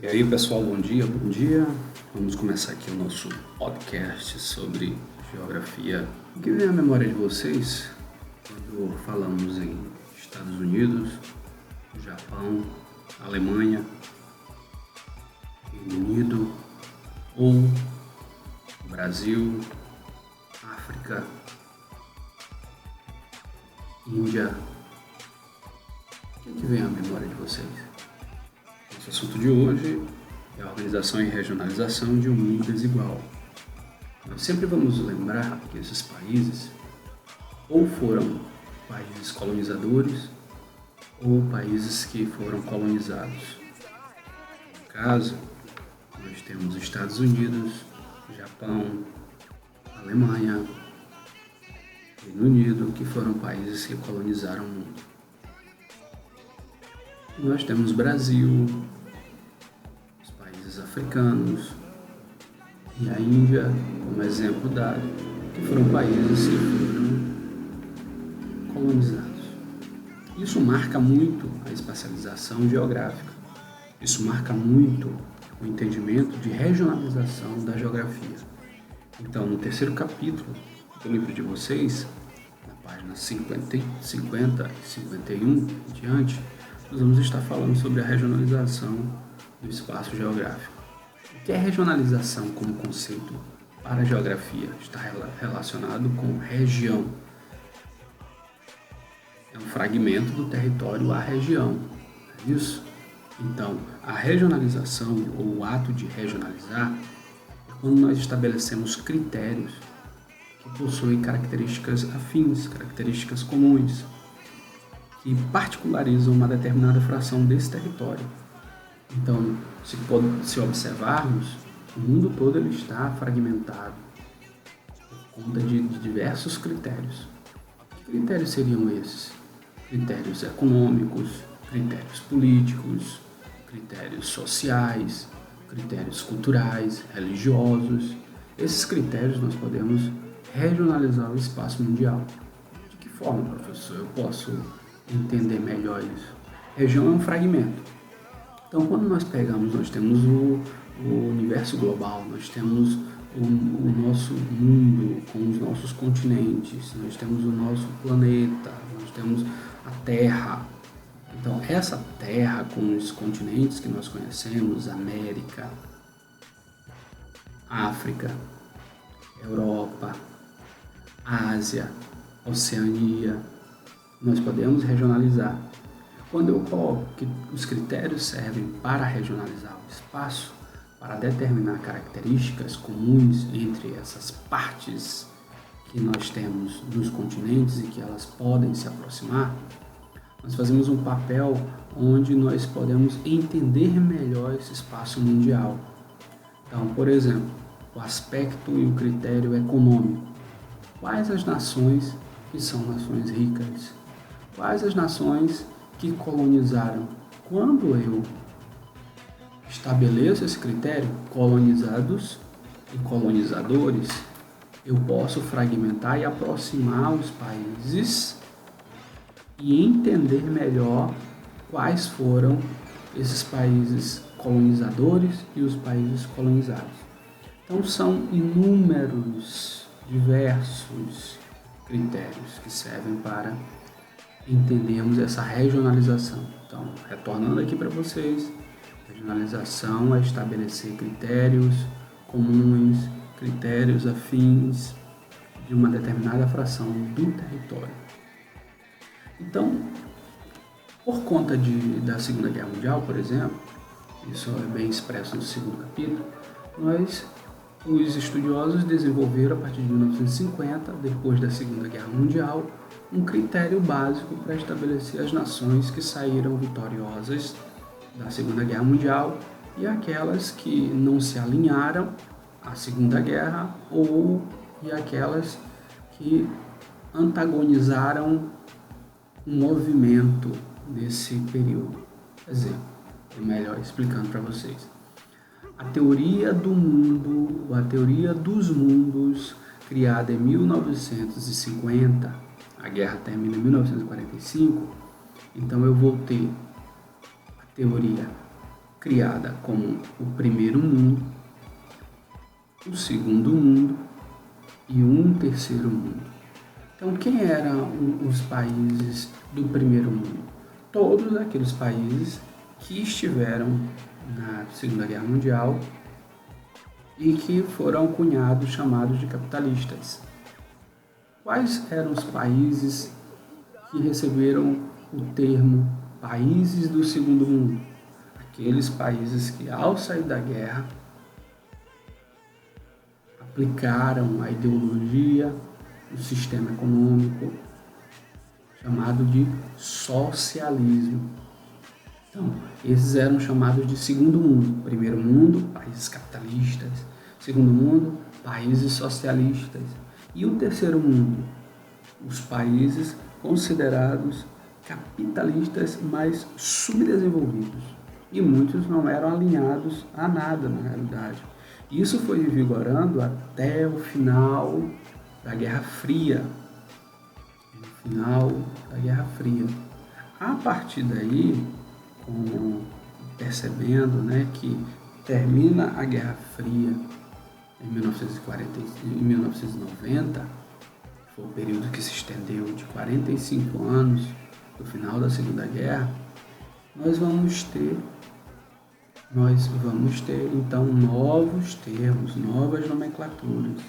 E aí pessoal, bom dia, bom dia. Vamos começar aqui o nosso podcast sobre geografia. O que vem à memória de vocês quando falamos em Estados Unidos, Japão, Alemanha, Reino Unido ou Brasil, África, Índia? O que vem à memória de vocês? O assunto de hoje é a organização e regionalização de um mundo desigual. Nós sempre vamos lembrar que esses países ou foram países colonizadores ou países que foram colonizados. No caso, nós temos Estados Unidos, Japão, Alemanha, Reino Unido, que foram países que colonizaram o mundo. E nós temos Brasil, africanos e a Índia como exemplo dado, que foram países que foram colonizados. Isso marca muito a espacialização geográfica, isso marca muito o entendimento de regionalização da geografia. Então, no terceiro capítulo do livro de vocês, na página 50 e 51 em diante, nós vamos estar falando sobre a regionalização do espaço geográfico. O que é regionalização como conceito para a geografia? Está relacionado com região. É um fragmento do território à região, é isso? Então, a regionalização ou o ato de regionalizar é quando nós estabelecemos critérios que possuem características afins, características comuns, que particularizam uma determinada fração desse território. Então, se observarmos, o mundo todo ele está fragmentado por conta de diversos critérios. Que critérios seriam esses? Critérios econômicos, critérios políticos, critérios sociais, critérios culturais, religiosos. Esses critérios nós podemos regionalizar o espaço mundial. De que forma, professor, eu posso entender melhor isso? Região é um fragmento. Então, quando nós temos o universo global, nós temos o nosso mundo com os nossos continentes, nós temos o nosso planeta, nós temos a Terra. Então, essa Terra com os continentes que nós conhecemos, América, África, Europa, Ásia, Oceania, nós podemos regionalizar. Quando eu coloco que os critérios servem para regionalizar o espaço, para determinar características comuns entre essas partes que nós temos nos continentes e que elas podem se aproximar, nós fazemos um papel onde nós podemos entender melhor esse espaço mundial. Então, por exemplo, o aspecto e o critério econômico. Quais as nações que são nações ricas? Quais as nações que colonizaram? Quando eu estabeleço esse critério, colonizados e colonizadores, eu posso fragmentar e aproximar os países e entender melhor quais foram esses países colonizadores e os países colonizados. Então são inúmeros, diversos critérios que servem para entendemos essa regionalização. Então, retornando aqui para vocês, regionalização é estabelecer critérios comuns, critérios afins de uma determinada fração do território. Então, por conta da Segunda Guerra Mundial, por exemplo, isso é bem expresso no segundo capítulo, os estudiosos desenvolveram a partir de 1950, depois da Segunda Guerra Mundial, um critério básico para estabelecer as nações que saíram vitoriosas da Segunda Guerra Mundial e aquelas que não se alinharam à Segunda Guerra e aquelas que antagonizaram o movimento desse período. Exemplo, melhor explicando para vocês. A teoria do mundo, a teoria dos mundos, criada em 1950, a guerra termina em 1945, então eu vou ter a teoria criada como o primeiro mundo, o segundo mundo e um terceiro mundo. Então, quem eram os países do primeiro mundo? Todos aqueles países que estiveram na Segunda Guerra Mundial e que foram cunhados, chamados de capitalistas. Quais eram os países que receberam o termo países do segundo mundo? Aqueles países que, ao sair da guerra, aplicaram a ideologia, o sistema econômico chamado de socialismo. Então, esses eram chamados de segundo mundo. Primeiro mundo, países capitalistas. Segundo mundo, países socialistas. E o terceiro mundo, os países considerados capitalistas, mas subdesenvolvidos. E muitos não eram alinhados a nada, na realidade. Isso foi vigorando até o final da Guerra Fria. No final da Guerra Fria. A partir daí, percebendo, que termina a Guerra Fria em 1990, foi o período que se estendeu de 45 anos do final da Segunda Guerra, nós vamos ter então novos termos, novas nomenclaturas.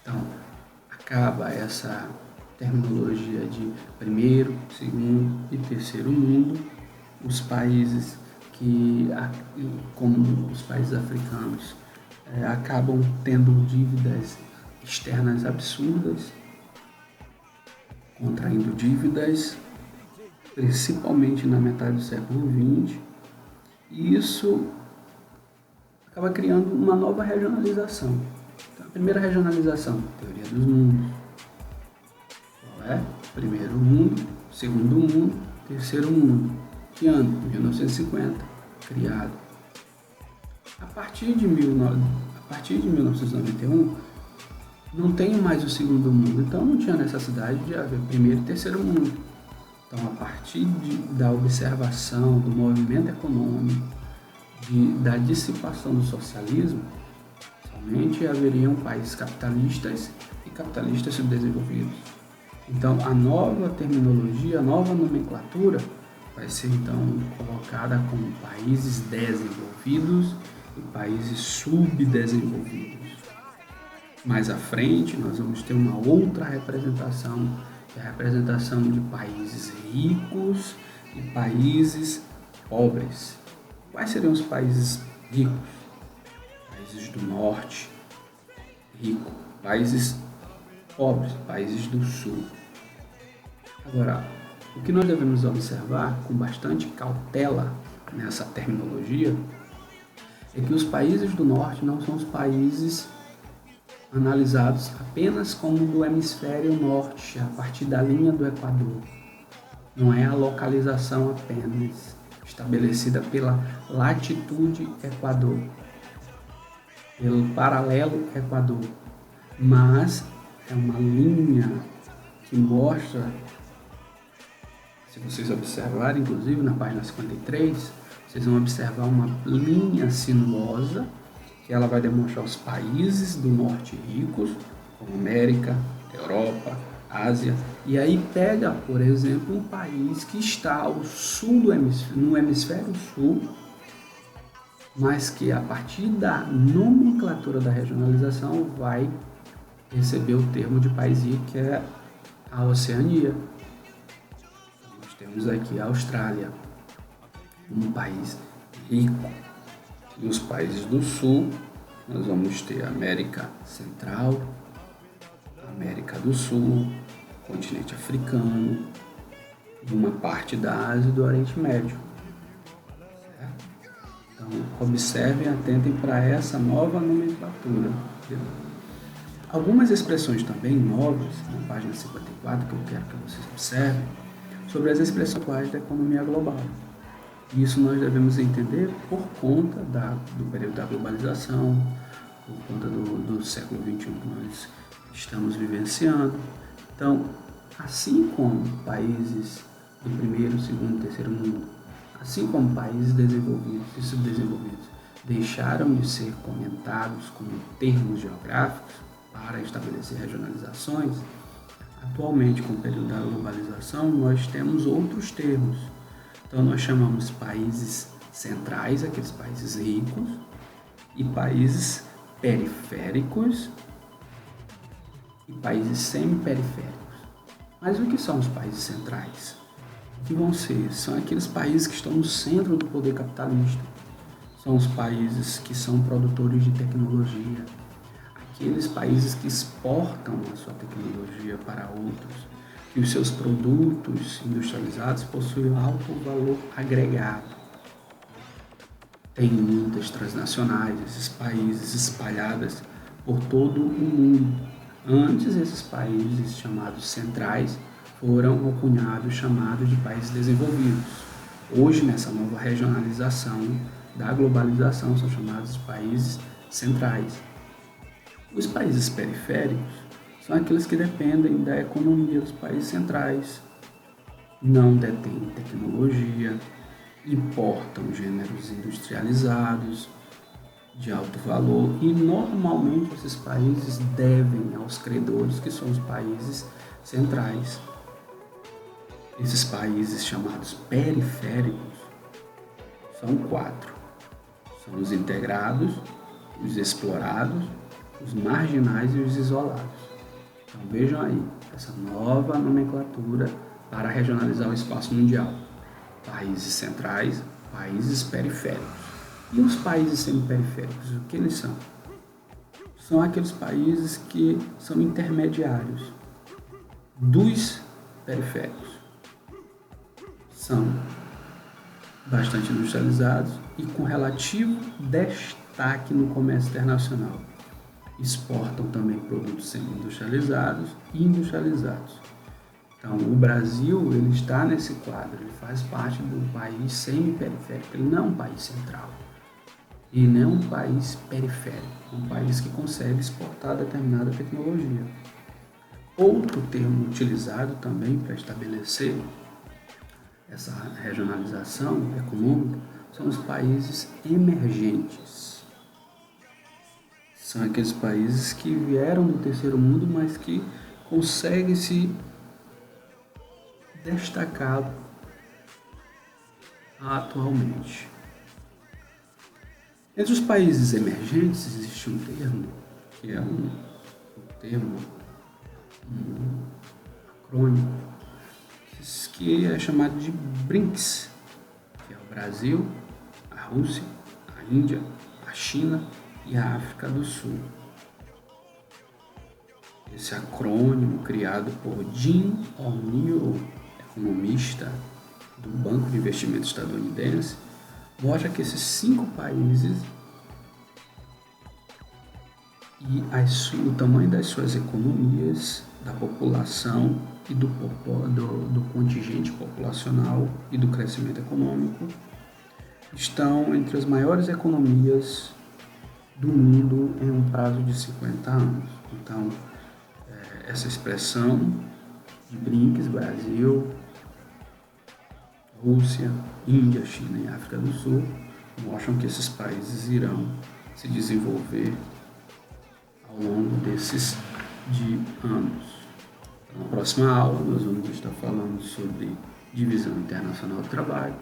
Então, acaba essa terminologia de primeiro, segundo e terceiro mundo. Os países como os países africanos, acabam tendo dívidas externas absurdas, contraindo dívidas, principalmente na metade do século XX, e isso acaba criando uma nova regionalização. Então, a primeira regionalização, teoria dos mundos. Qual é? Primeiro mundo, segundo mundo, terceiro mundo. Que ano? 1950, criado. A partir de 1991, não tem mais o segundo mundo, então não tinha necessidade de haver primeiro e terceiro mundo. Então, a partir da observação do movimento econômico, da dissipação do socialismo, somente haveriam países capitalistas e capitalistas subdesenvolvidos. Então, a nova terminologia, a nova nomenclatura vai ser então colocada como países desenvolvidos e países subdesenvolvidos. Mais à frente, nós vamos ter uma outra representação, que é a representação de países ricos e países pobres. Quais seriam os países ricos? Países do norte, rico. Países pobres, países do sul. Agora, o que nós devemos observar com bastante cautela nessa terminologia é que os países do norte não são os países analisados apenas como do hemisfério norte, a partir da linha do Equador. Não é a localização apenas estabelecida pela latitude Equador, pelo paralelo Equador, mas é uma linha que mostra, se vocês observarem, inclusive na página 53, vocês vão observar uma linha sinuosa, que ela vai demonstrar os países do norte ricos, como América, Europa, Ásia, e aí pega, por exemplo, um país que está ao sul no hemisfério sul, mas que a partir da nomenclatura da regionalização vai receber o termo de país rico, que é a Oceania. Nós temos aqui a Austrália, um país rico. E os países do sul, nós vamos ter a América Central, América do Sul, continente africano, e uma parte da Ásia e do Oriente Médio. Certo? Então, observem, atentem para essa nova nomenclatura. Algumas expressões também novas, na página 54, que eu quero que vocês observem, sobre as expressões atuais da economia global. Isso nós devemos entender por conta do período da globalização, por conta do século XXI que nós estamos vivenciando. Então, assim como países do primeiro, segundo e terceiro mundo Assim como países desenvolvidos e subdesenvolvidos deixaram de ser comentados como termos geográficos para estabelecer regionalizações, atualmente, com o período da globalização, nós temos outros termos. Então, nós chamamos países centrais, aqueles países ricos, e países periféricos e países semi-periféricos. Mas o que são os países centrais? O que vão ser? São aqueles países que estão no centro do poder capitalista. São os países que são produtores de tecnologia, aqueles países que exportam a sua tecnologia para outros, que os seus produtos industrializados possuem alto valor agregado. Tem muitas transnacionais, esses países espalhados por todo o mundo. Antes, esses países chamados centrais foram alcunhados, chamados de países desenvolvidos. Hoje, nessa nova regionalização da globalização, são chamados de países centrais. Os países periféricos são aqueles que dependem da economia dos países centrais, não detêm tecnologia, importam gêneros industrializados de alto valor e normalmente esses países devem aos credores, que são os países centrais. Esses países chamados periféricos são 4. São os integrados, os explorados, os marginais e os isolados. Então vejam aí, essa nova nomenclatura para regionalizar o espaço mundial. Países centrais, países periféricos. E os países semiperiféricos, o que eles são? São aqueles países que são intermediários dos periféricos. São bastante industrializados e com relativo destaque no comércio internacional. Exportam também produtos semi-industrializados e industrializados. Então, o Brasil ele está nesse quadro, ele faz parte do país semi-periférico, ele não é um país central, ele não é um país periférico, é um país que consegue exportar determinada tecnologia. Outro termo utilizado também para estabelecer essa regionalização econômica são os países emergentes. São aqueles países que vieram do terceiro mundo, mas que conseguem se destacar atualmente. Entre os países emergentes existe um termo, que é um acrônimo, que é chamado de BRICS, que é o Brasil, a Rússia, a Índia, a China e a África do Sul. Esse acrônimo, criado por Jim O'Neill, economista do Banco de Investimento estadunidense, mostra que esses 5 países e o tamanho das suas economias, da população e do contingente populacional e do crescimento econômico estão entre as maiores economias do mundo em um prazo de 50 anos. Então, essa expressão de BRICS, Brasil, Rússia, Índia, China e África do Sul, mostram que esses países irão se desenvolver ao longo desses anos. Na próxima aula, nós vamos estar falando sobre divisão internacional do trabalho.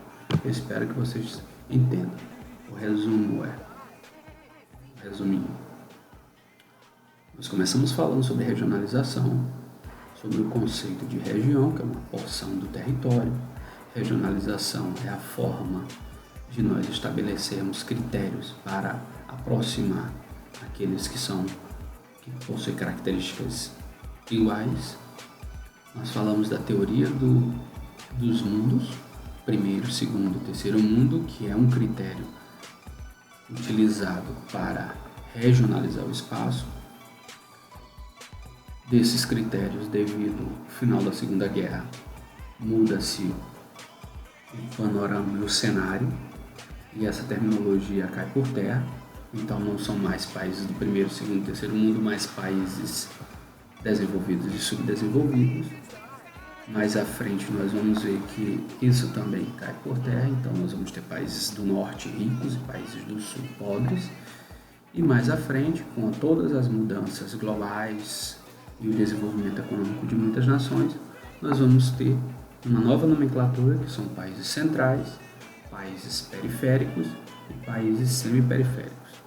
Eu espero que vocês entendam. O resuminho. Nós começamos falando sobre regionalização, sobre o conceito de região, que é uma porção do território. Regionalização é a forma de nós estabelecermos critérios para aproximar aqueles que possuem características iguais. Nós falamos da teoria dos mundos, primeiro, segundo, terceiro mundo, que é um critério utilizado para regionalizar o espaço. Desses critérios, devido ao final da Segunda Guerra, muda-se o panorama e o cenário, e essa terminologia cai por terra. Então não são mais países do primeiro, segundo, terceiro mundo, mas países desenvolvidos e subdesenvolvidos. Mais à frente nós vamos ver que isso também cai por terra, então nós vamos ter países do norte ricos e países do sul pobres. E mais à frente, com todas as mudanças globais e o desenvolvimento econômico de muitas nações, nós vamos ter uma nova nomenclatura, que são países centrais, países periféricos e países semiperiféricos.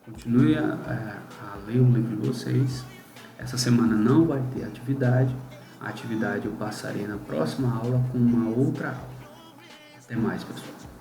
Continue a ler o livro de vocês. Essa semana não vai ter atividade. A atividade eu passarei na próxima aula com uma outra aula. Até mais, pessoal.